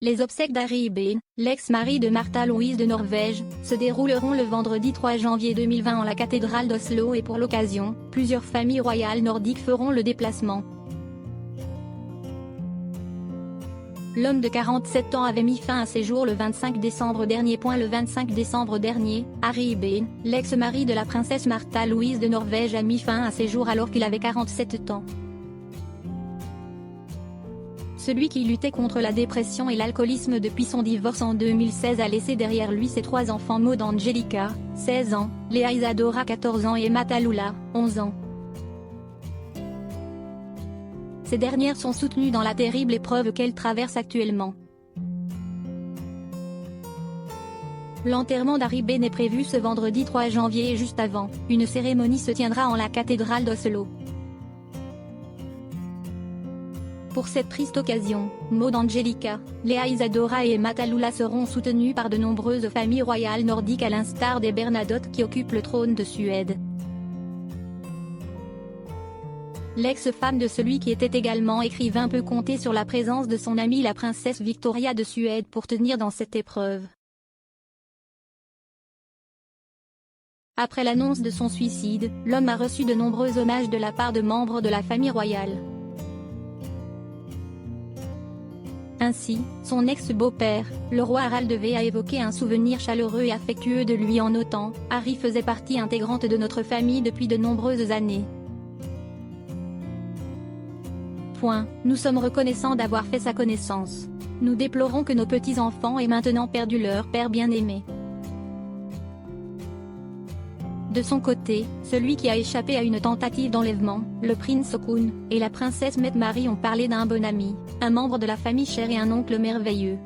Les obsèques d'Harry Ibn, l'ex-mari de Märtha Louise de Norvège, se dérouleront le vendredi 3 janvier 2020 en la cathédrale d'Oslo et pour l'occasion, plusieurs familles royales nordiques feront le déplacement. L'homme de 47 ans avait mis fin à ses jours le 25 décembre dernier. Le 25 décembre dernier, Harry Ibn, l'ex-mari de la princesse Märtha Louise de Norvège a mis fin à ses jours alors qu'il avait 47 ans. Celui qui luttait contre la dépression et l'alcoolisme depuis son divorce en 2016 a laissé derrière lui ses 3 enfants Maud Angelica, 16 ans, Léa Isadora 14 ans et Emma Tallulah, 11 ans. Ces dernières sont soutenues dans la terrible épreuve qu'elles traversent actuellement. L'enterrement d'Harry Ibn est prévu ce vendredi 3 janvier et juste avant, une cérémonie se tiendra en la cathédrale d'Oslo. Pour cette triste occasion, Maud Angelica, Léa Isadora et Emma Tallulah seront soutenues par de nombreuses familles royales nordiques à l'instar des Bernadotte qui occupent le trône de Suède. L'ex-femme de celui qui était également écrivain peut compter sur la présence de son amie la princesse Victoria de Suède pour tenir dans cette épreuve. Après l'annonce de son suicide, l'homme a reçu de nombreux hommages de la part de membres de la famille royale. Ainsi, son ex-beau-père, le roi Harald V a évoqué un souvenir chaleureux et affectueux de lui en notant « Harry faisait partie intégrante de notre famille depuis de nombreuses années. Nous sommes reconnaissants d'avoir fait sa connaissance. Nous déplorons que nos petits-enfants aient maintenant perdu leur père bien-aimé. » De son côté, celui qui a échappé à une tentative d'enlèvement, le prince Haakon, et la princesse Mette-Marie ont parlé d'un bon ami, un membre de la famille chère et un oncle merveilleux.